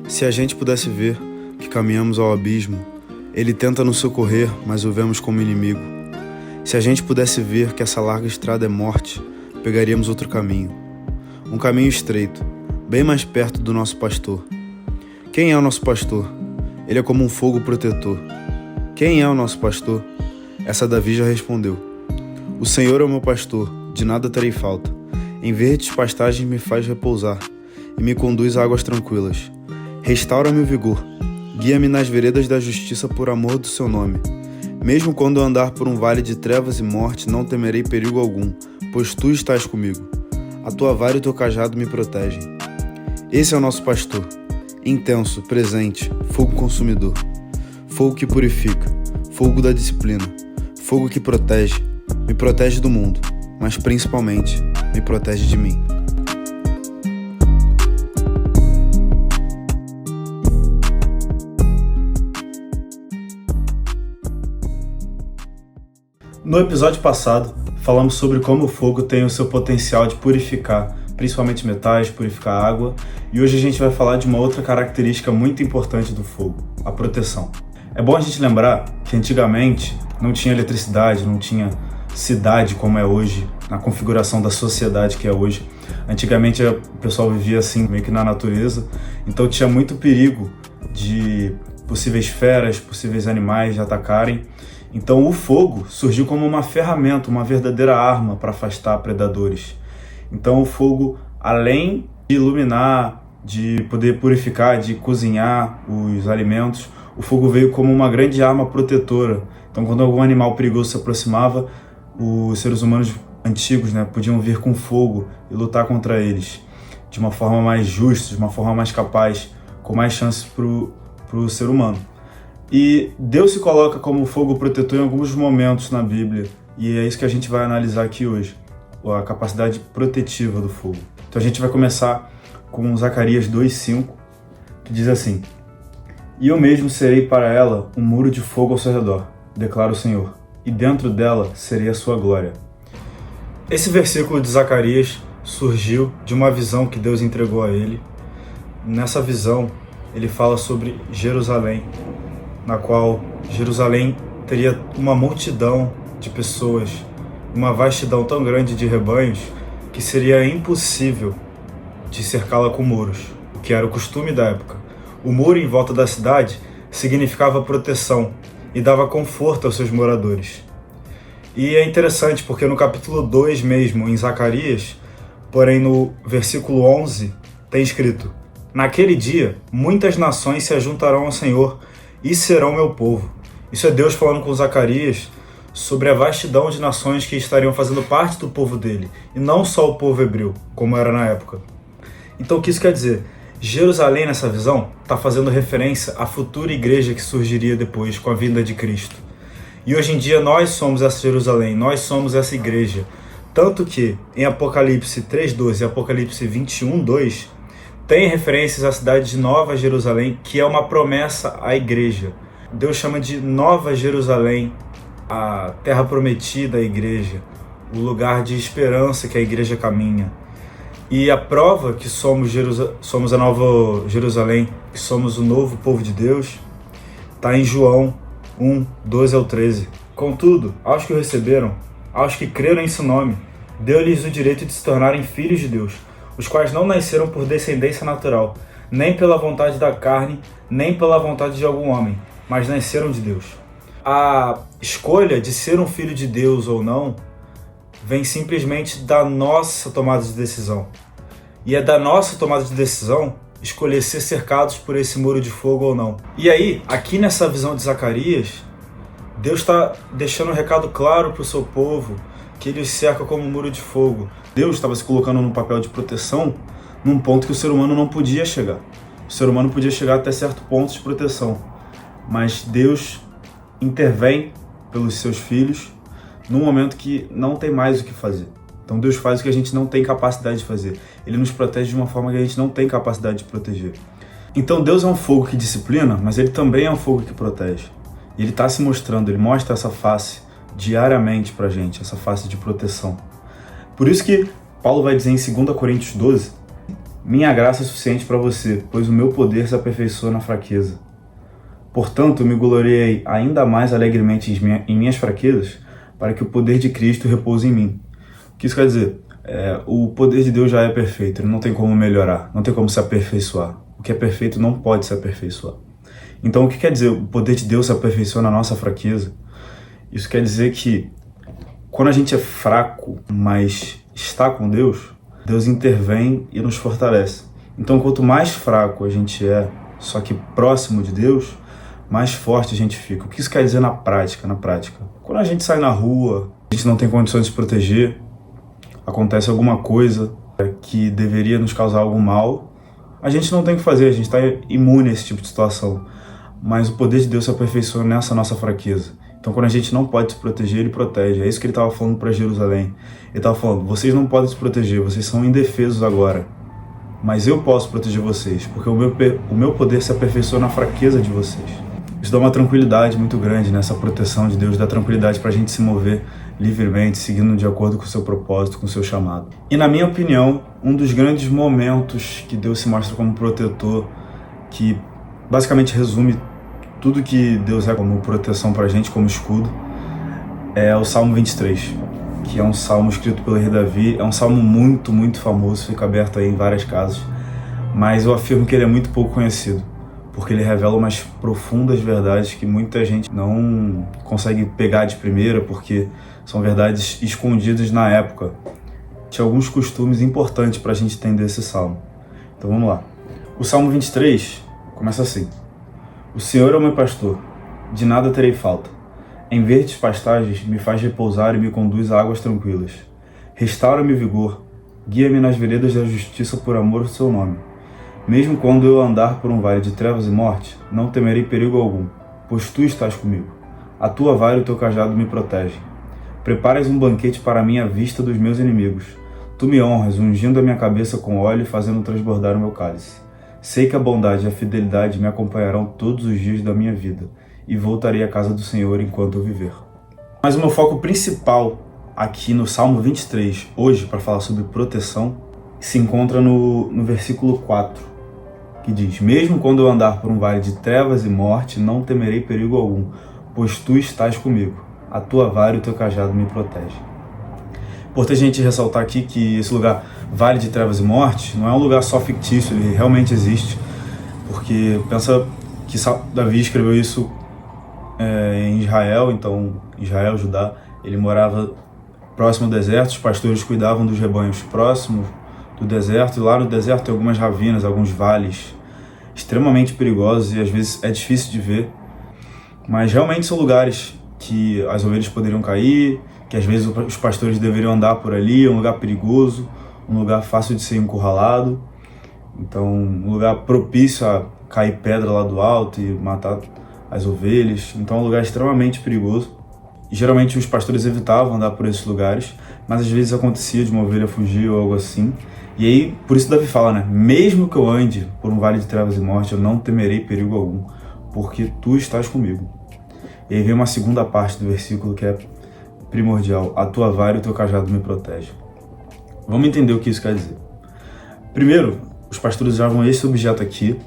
Se a gente pudesse ver que caminhamos ao abismo, ele tenta nos socorrer, mas o vemos como inimigo. Se a gente pudesse ver que essa larga estrada é morte, pegaríamos outro caminho. Um caminho estreito, bem mais perto do nosso pastor. Quem é o nosso pastor? Ele é como um fogo protetor. Quem é o nosso pastor? Essa Davi já respondeu. O Senhor é o meu pastor, de nada terei falta. Em verdes pastagens me faz repousar e me conduz a águas tranquilas. Restaura-me o vigor, guia-me nas veredas da justiça por amor do seu nome. Mesmo quando eu andar por um vale de trevas e morte, não temerei perigo algum, pois tu estás comigo. A tua vara e o teu cajado me protegem. Esse é o nosso pastor, intenso, presente, fogo consumidor. Fogo que purifica, fogo da disciplina, fogo que protege, me protege do mundo, mas principalmente me protege de mim. No episódio passado, falamos sobre como o fogo tem o seu potencial de purificar, principalmente metais, purificar água, e hoje a gente vai falar de uma outra característica muito importante do fogo, a proteção. É bom a gente lembrar que antigamente não tinha eletricidade, não tinha cidade como é hoje, na configuração da sociedade que é hoje. Antigamente o pessoal vivia assim, meio que na natureza, então tinha muito perigo de possíveis feras, possíveis animais de atacarem. Então o fogo surgiu como uma ferramenta, uma verdadeira arma para afastar predadores. Então o fogo, além de iluminar, de poder purificar, de cozinhar os alimentos, o fogo veio como uma grande arma protetora. Então quando algum animal perigoso se aproximava, os seres humanos antigos, podiam vir com fogo e lutar contra eles de uma forma mais justa, de uma forma mais capaz, com mais chances para o ser humano. E Deus se coloca como fogo protetor em alguns momentos na Bíblia, e é isso que a gente vai analisar aqui hoje, a capacidade protetiva do fogo. Então a gente vai começar com Zacarias 2:5, que diz assim: E eu mesmo serei para ela um muro de fogo ao seu redor, declara o Senhor, e dentro dela serei a sua glória. Esse versículo de Zacarias surgiu de uma visão que Deus entregou a ele. Nessa visão, ele fala sobre Jerusalém, na qual Jerusalém teria uma multidão de pessoas, uma vastidão tão grande de rebanhos, que seria impossível de cercá-la com muros, o que era o costume da época. O muro em volta da cidade significava proteção e dava conforto aos seus moradores. E é interessante porque no capítulo 2 mesmo, em Zacarias, porém no versículo 11, tem escrito: Naquele dia, muitas nações se ajuntarão ao Senhor e serão meu povo. Isso é Deus falando com Zacarias sobre a vastidão de nações que estariam fazendo parte do povo dele, e não só o povo hebreu, como era na época. Então o que isso quer dizer? Jerusalém, nessa visão, está fazendo referência à futura igreja que surgiria depois com a vinda de Cristo. E hoje em dia nós somos essa Jerusalém, nós somos essa igreja. Tanto que em Apocalipse 3:12 e Apocalipse 21:2 tem referências à cidade de Nova Jerusalém, que é uma promessa à igreja. Deus chama de Nova Jerusalém a terra prometida à igreja, o lugar de esperança que a igreja caminha. E a prova que somos a Nova Jerusalém, que somos o novo povo de Deus, está em João 1:12-13. Contudo, aos que o receberam, aos que creram em seu nome, deu-lhes o direito de se tornarem filhos de Deus, os quais não nasceram por descendência natural, nem pela vontade da carne, nem pela vontade de algum homem, mas nasceram de Deus. A escolha de ser um filho de Deus ou não vem simplesmente da nossa tomada de decisão. E é da nossa tomada de decisão escolher ser cercados por esse muro de fogo ou não. E aí, aqui nessa visão de Zacarias, Deus está deixando um recado claro para o seu povo, que ele cerca como um muro de fogo. Deus estava se colocando no papel de proteção num ponto que o ser humano não podia chegar. O ser humano podia chegar até certo ponto de proteção, mas Deus intervém pelos seus filhos num momento que não tem mais o que fazer. Então Deus faz o que a gente não tem capacidade de fazer. Ele nos protege de uma forma que a gente não tem capacidade de proteger. Então Deus é um fogo que disciplina, mas ele também é um fogo que protege. E ele está se mostrando, ele mostra essa face diariamente pra gente, essa face de proteção. Por isso que Paulo vai dizer em 2 Coríntios 12, Minha graça é suficiente para você, pois o meu poder se aperfeiçoa na fraqueza. Portanto, eu me gloriei ainda mais alegremente em minhas fraquezas, para que o poder de Cristo repouse em mim. O que isso quer dizer? O poder de Deus já é perfeito, ele não tem como melhorar, não tem como se aperfeiçoar. O que é perfeito não pode se aperfeiçoar. Então, o que quer dizer o poder de Deus se aperfeiçoa na nossa fraqueza? Isso quer dizer que quando a gente é fraco, mas está com Deus, Deus intervém e nos fortalece. Então, quanto mais fraco a gente é, só que próximo de Deus, mais forte a gente fica. O que isso quer dizer na prática? Quando a gente sai na rua, a gente não tem condições de se proteger, acontece alguma coisa que deveria nos causar algum mal, a gente não tem o que fazer, a gente está imune a esse tipo de situação. Mas o poder de Deus se aperfeiçoa nessa nossa fraqueza. Então, quando a gente não pode se proteger, ele protege. É isso que ele estava falando para Jerusalém. Ele estava falando, vocês não podem se proteger, vocês são indefesos agora. Mas eu posso proteger vocês, porque o meu poder se aperfeiçoa na fraqueza de vocês. Isso dá uma tranquilidade muito grande nessa proteção de Deus, dá tranquilidade para a gente se mover livremente, seguindo de acordo com o seu propósito, com o seu chamado. E na minha opinião, um dos grandes momentos que Deus se mostra como protetor, que basicamente resume tudo que Deus é como proteção pra gente, como escudo, é o Salmo 23, que é um salmo escrito pelo rei Davi. É um salmo muito, muito famoso, fica aberto aí em várias casas, mas eu afirmo que ele é muito pouco conhecido, porque ele revela umas profundas verdades que muita gente não consegue pegar de primeira, porque são verdades escondidas na época. Tinha alguns costumes importantes para a gente entender esse salmo. Então vamos lá. O Salmo 23 começa assim: O Senhor é o meu pastor, de nada terei falta. Em verdes pastagens me faz repousar e me conduz a águas tranquilas. Restaura-me o vigor, guia-me nas veredas da justiça por amor do seu nome. Mesmo quando eu andar por um vale de trevas e morte, não temerei perigo algum, pois tu estás comigo. A tua vara e o teu cajado me protegem. Preparas um banquete para mim à vista dos meus inimigos. Tu me honras, ungindo a minha cabeça com óleo e fazendo transbordar o meu cálice. Sei que a bondade e a fidelidade me acompanharão todos os dias da minha vida, e voltarei à casa do Senhor enquanto eu viver. Mas o meu foco principal aqui no Salmo 23, hoje, para falar sobre proteção, se encontra no versículo 4, que diz: Mesmo quando eu andar por um vale de trevas e morte, não temerei perigo algum, pois tu estás comigo. A tua vara e o teu cajado me protegem. Importante a gente ressaltar aqui que esse lugar, Vale de Trevas e Morte, não é um lugar só fictício, ele realmente existe, porque pensa que Davi escreveu isso em Israel, então Israel, Judá, ele morava próximo ao deserto, os pastores cuidavam dos rebanhos próximos do deserto, e lá no deserto tem algumas ravinas, alguns vales extremamente perigosos e às vezes é difícil de ver, mas realmente são lugares que as ovelhas poderiam cair, que às vezes os pastores deveriam andar por ali, é um lugar perigoso, um lugar fácil de ser encurralado, então um lugar propício a cair pedra lá do alto e matar as ovelhas, então é um lugar extremamente perigoso. E geralmente os pastores evitavam andar por esses lugares, mas às vezes acontecia de uma ovelha fugir ou algo assim. E aí, por isso Davi fala, né? Mesmo que eu ande por um vale de trevas e morte, eu não temerei perigo algum, porque tu estás comigo. E aí vem uma segunda parte do versículo que é primordial: a tua vara e o teu cajado me protegem. Vamos entender o que isso quer dizer. Primeiro, os pastores usavam esse objeto aqui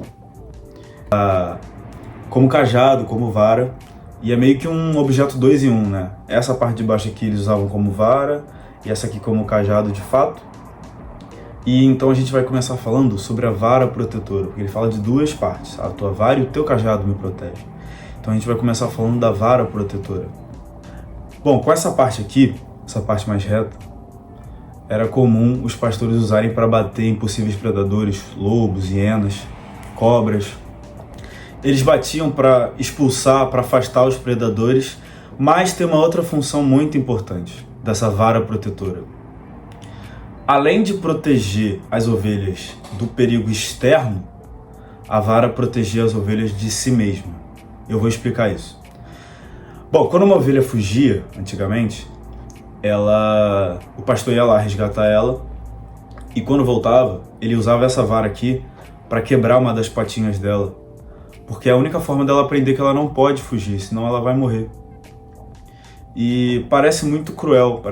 como cajado, como vara, e é meio que um objeto 2 em 1, né? Essa parte de baixo aqui eles usavam como vara, e essa aqui como cajado de fato. E então a gente vai começar falando sobre a vara protetora, porque ele fala de duas partes: a tua vara e o teu cajado me protegem. Então a gente vai começar falando da vara protetora. Bom, com essa parte aqui, essa parte mais reta, era comum os pastores usarem para bater em possíveis predadores, lobos, hienas, cobras. Eles batiam para expulsar, para afastar os predadores, mas tem uma outra função muito importante dessa vara protetora. Além de proteger as ovelhas do perigo externo, a vara protegia as ovelhas de si mesma. Eu vou explicar isso. Bom, quando uma ovelha fugia, antigamente, o pastor ia lá resgatar ela, e quando voltava, ele usava essa vara aqui para quebrar uma das patinhas dela, porque é a única forma dela aprender que ela não pode fugir, senão ela vai morrer. E parece muito cruel,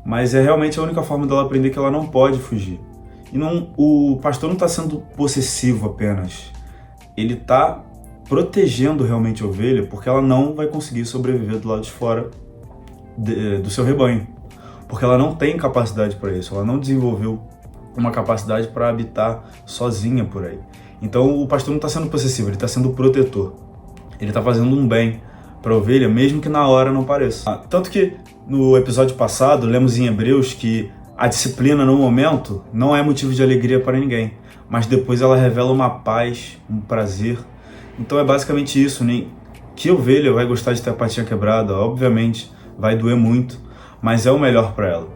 mas é realmente a única forma dela aprender que ela não pode fugir. E o pastor não está sendo possessivo apenas, ele está protegendo realmente a ovelha, porque ela não vai conseguir sobreviver do lado de fora do seu rebanho, porque ela não tem capacidade para isso, ela não desenvolveu uma capacidade para habitar sozinha por aí. Então o pastor não está sendo possessivo, ele está sendo protetor, ele está fazendo um bem para a ovelha, mesmo que na hora não pareça. Tanto que no episódio passado lemos em Hebreus que a disciplina no momento não é motivo de alegria para ninguém, mas depois ela revela uma paz, um prazer. Então é basicamente isso, né? Que ovelha vai gostar de ter a patinha quebrada? Obviamente vai doer muito, mas é o melhor para ela.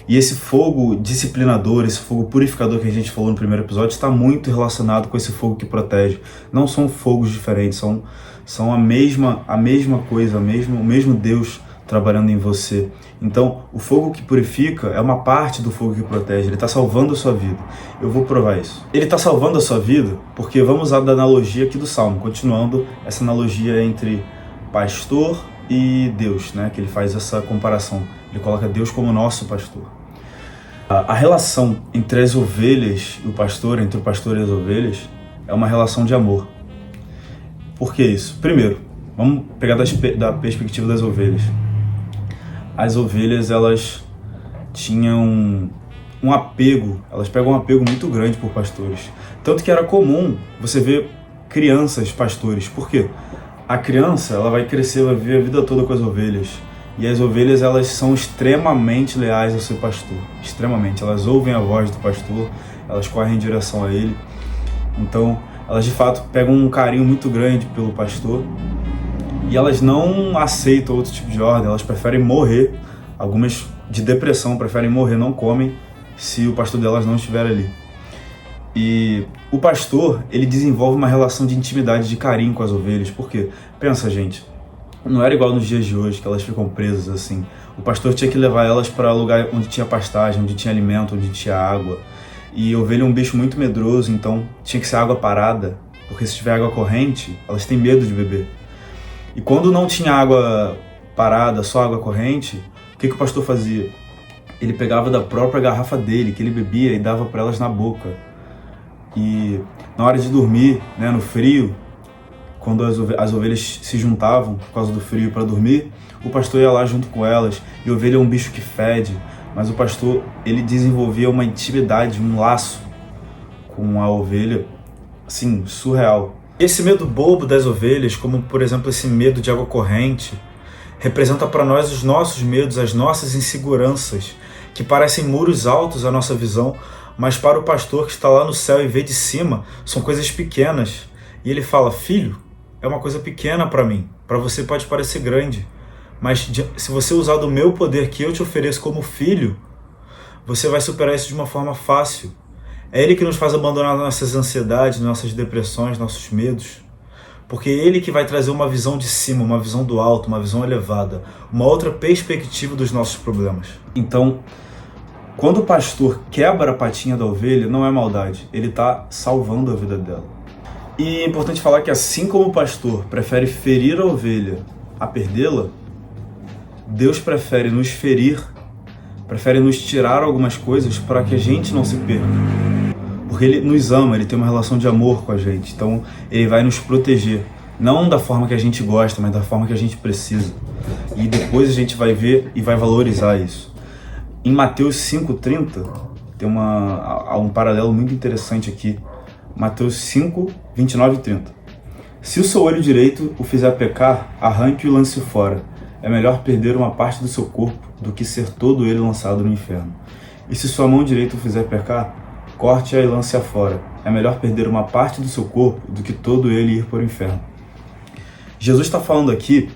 E esse fogo disciplinador, esse fogo purificador que a gente falou no primeiro episódio está muito relacionado com esse fogo que protege. Não são fogos diferentes, são a mesma coisa, o mesmo Deus trabalhando em você. Então, o fogo que purifica é uma parte do fogo que protege, ele está salvando a sua vida. Eu vou provar isso. Ele está salvando a sua vida porque vamos usar da analogia aqui do Salmo, continuando essa analogia entre pastor e Deus, né? Que ele faz essa comparação. Ele coloca Deus como nosso pastor. A relação entre as ovelhas e o pastor, entre o pastor e as ovelhas, é uma relação de amor. Por que isso? Primeiro, vamos pegar da perspectiva das ovelhas. As ovelhas, elas tinham um apego, elas pegam um apego muito grande por pastores. Tanto que era comum você ver crianças pastores. Por quê? A criança, ela vai crescer, vai viver a vida toda com as ovelhas. E as ovelhas, elas são extremamente leais ao seu pastor. Extremamente. Elas ouvem a voz do pastor, elas correm em direção a ele. Então, elas de fato pegam um carinho muito grande pelo pastor. E elas não aceitam outro tipo de ordem, elas preferem morrer. Algumas de depressão preferem morrer, não comem, se o pastor delas não estiver ali. E o pastor, ele desenvolve uma relação de intimidade, de carinho com as ovelhas. Por quê? Pensa, gente, não era igual nos dias de hoje, que elas ficam presas assim. O pastor tinha que levar elas para lugar onde tinha pastagem, onde tinha alimento, onde tinha água. E a ovelha é um bicho muito medroso, então tinha que ser água parada, porque se tiver água corrente, elas têm medo de beber. E quando não tinha água parada, só água corrente, o que o pastor fazia? Ele pegava da própria garrafa dele, que ele bebia, e dava para elas na boca. E na hora de dormir, né, no frio, quando as ovelhas se juntavam por causa do frio para dormir, o pastor ia lá junto com elas. E a ovelha é um bicho que fede, mas o pastor, ele desenvolvia uma intimidade, um laço com a ovelha, assim, surreal. Esse medo bobo das ovelhas, como por exemplo esse medo de água corrente, representa para nós os nossos medos, as nossas inseguranças, que parecem muros altos à nossa visão, mas para o pastor que está lá no céu e vê de cima, são coisas pequenas. E ele fala: filho, é uma coisa pequena para mim, para você pode parecer grande, mas se você usar do meu poder que eu te ofereço como filho, você vai superar isso de uma forma fácil. É Ele que nos faz abandonar nossas ansiedades, nossas depressões, nossos medos. Porque é Ele que vai trazer uma visão de cima, uma visão do alto, uma visão elevada, uma outra perspectiva dos nossos problemas. Então, quando o pastor quebra a patinha da ovelha, não é maldade, ele está salvando a vida dela. E é importante falar que assim como o pastor prefere ferir a ovelha a perdê-la, Deus prefere nos ferir, prefere nos tirar algumas coisas para que a gente não se perca. Porque Ele nos ama, Ele tem uma relação de amor com a gente. Então Ele vai nos proteger, não da forma que a gente gosta, mas da forma que a gente precisa. E depois a gente vai ver e vai valorizar isso. Em Mateus 5,30, tem um paralelo muito interessante aqui. Mateus 5, 29 e 30. Se o seu olho direito o fizer pecar, arranque-o e lance fora. É melhor perder uma parte do seu corpo do que ser todo ele lançado no inferno. E se sua mão direita o fizer pecar, corte-a e lance-a fora. É melhor perder uma parte do seu corpo do que todo ele ir para o inferno. Jesus está falando aqui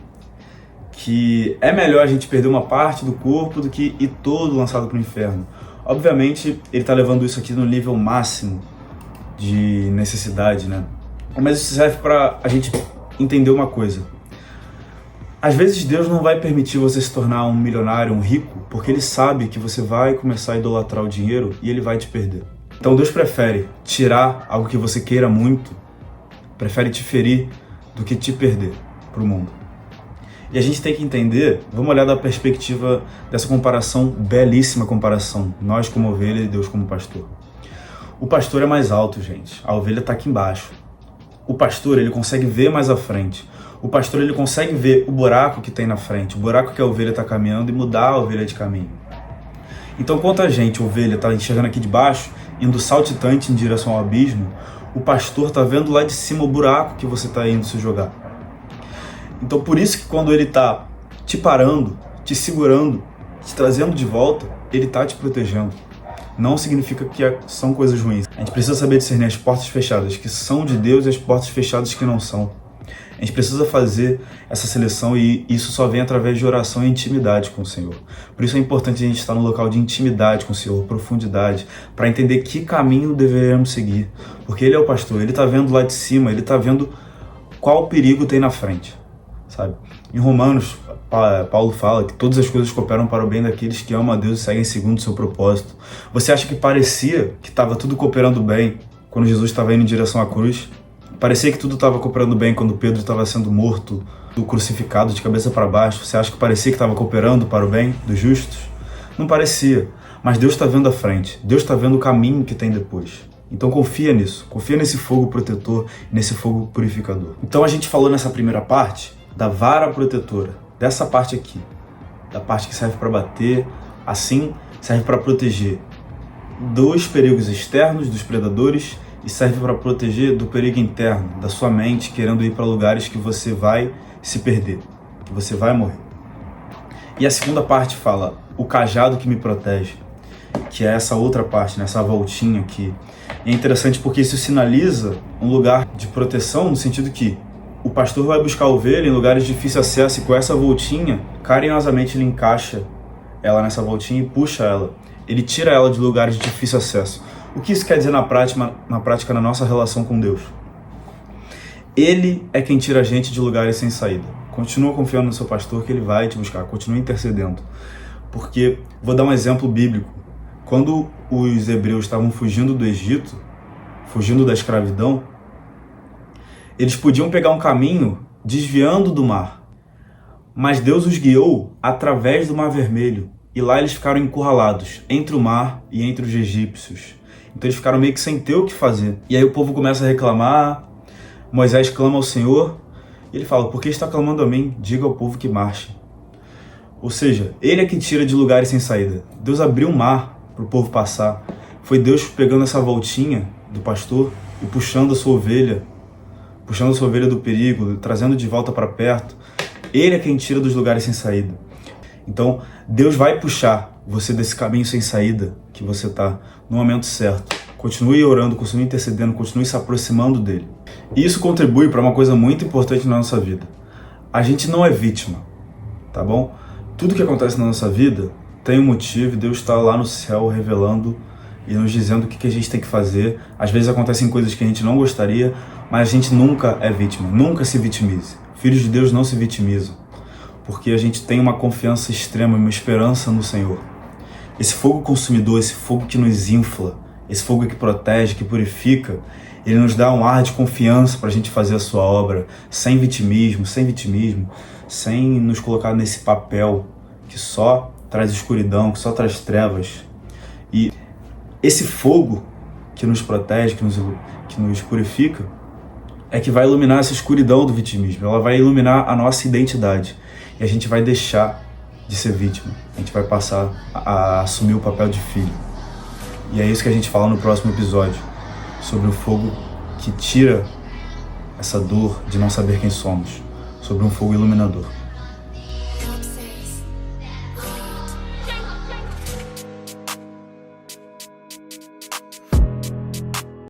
que é melhor a gente perder uma parte do corpo do que ir todo lançado para o inferno. Obviamente, ele está levando isso aqui no nível máximo de necessidade, né? Mas isso serve para a gente entender uma coisa. Às vezes Deus não vai permitir você se tornar um milionário, um rico, porque Ele sabe que você vai começar a idolatrar o dinheiro e Ele vai te perder. Então Deus prefere tirar algo que você queira muito, prefere te ferir do que te perder para o mundo. E a gente tem que entender, vamos olhar da perspectiva dessa comparação, belíssima comparação, nós como ovelha e Deus como pastor. O pastor é mais alto, gente. A ovelha está aqui embaixo. O pastor, ele consegue ver mais à frente. O pastor, ele consegue ver o buraco que tem na frente, o buraco que a ovelha está caminhando e mudar a ovelha de caminho. Então, enquanto a gente, ovelha, está enxergando aqui de baixo, indo saltitante em direção ao abismo, o pastor está vendo lá de cima o buraco que você está indo se jogar. Então, por isso que quando ele está te parando, te segurando, te trazendo de volta, ele está te protegendo. Não significa que são coisas ruins. A gente precisa saber discernir as portas fechadas que são de Deus e as portas fechadas que não são. A gente precisa fazer essa seleção e isso só vem através de oração e intimidade com o Senhor. Por isso é importante a gente estar no local de intimidade com o Senhor, profundidade, para entender que caminho deveremos seguir. Porque Ele é o pastor, Ele está vendo lá de cima, Ele está vendo qual perigo tem na frente, sabe? Em Romanos, Paulo fala que todas as coisas cooperam para o bem daqueles que amam a Deus e seguem segundo o seu propósito. Você acha que parecia que estava tudo cooperando bem quando Jesus estava indo em direção à cruz? Parecia que tudo estava cooperando bem quando Pedro estava sendo morto, crucificado de cabeça para baixo. Você acha que parecia que estava cooperando para o bem dos justos? Não parecia, mas Deus está vendo a frente. Deus está vendo o caminho que tem depois. Então confia nisso, confia nesse fogo protetor, nesse fogo purificador. Então a gente falou nessa primeira parte da vara protetora, dessa parte aqui, da parte que serve para bater, assim serve para proteger dos perigos externos, dos predadores, e serve para proteger do perigo interno, da sua mente querendo ir para lugares que você vai se perder, que você vai morrer. E a segunda parte fala, o cajado que me protege, que é essa outra parte, nessa voltinha aqui. E é interessante porque isso sinaliza um lugar de proteção, no sentido que o pastor vai buscar a ovelha em lugares de difícil acesso e com essa voltinha, carinhosamente ele encaixa ela nessa voltinha e puxa ela. Ele tira ela de lugares de difícil acesso. O que isso quer dizer na prática na nossa relação com Deus? Ele é quem tira a gente de lugares sem saída. Continua confiando no seu pastor que ele vai te buscar, continua intercedendo. Porque, vou dar um exemplo bíblico. Quando os hebreus estavam fugindo do Egito, fugindo da escravidão, eles podiam pegar um caminho desviando do mar. Mas Deus os guiou através do Mar Vermelho. E lá eles ficaram encurralados, entre o mar e entre os egípcios. Então eles ficaram meio que sem ter o que fazer. E aí o povo começa a reclamar, Moisés clama ao Senhor, e ele fala, por que está clamando a mim? Diga ao povo que marche. Ou seja, ele é que tira de lugares sem saída. Deus abriu o mar para o povo passar. Foi Deus pegando essa voltinha do pastor e puxando a sua ovelha do perigo, trazendo de volta para perto. Ele é quem tira dos lugares sem saída. Então, Deus vai puxar você desse caminho sem saída que você está no momento certo. Continue orando, continue intercedendo, continue se aproximando dele. E isso contribui para uma coisa muito importante na nossa vida. A gente não é vítima, tá bom? Tudo que acontece na nossa vida tem um motivo e Deus está lá no céu revelando e nos dizendo o que a gente tem que fazer. Às vezes acontecem coisas que a gente não gostaria, mas a gente nunca é vítima, nunca se vitimize. Filhos de Deus não se vitimizam, porque a gente tem uma confiança extrema, uma esperança no Senhor. Esse fogo consumidor, esse fogo que nos infla, esse fogo que protege, que purifica, ele nos dá um ar de confiança para a gente fazer a sua obra, sem vitimismo, sem nos colocar nesse papel que só traz escuridão, que só traz trevas. E esse fogo que nos protege, que nos purifica, é que vai iluminar essa escuridão do vitimismo, ela vai iluminar a nossa identidade. E a gente vai deixar de ser vítima, a gente vai passar a assumir o papel de filho. E é isso que a gente fala no próximo episódio, sobre o fogo que tira essa dor de não saber quem somos, sobre um fogo iluminador.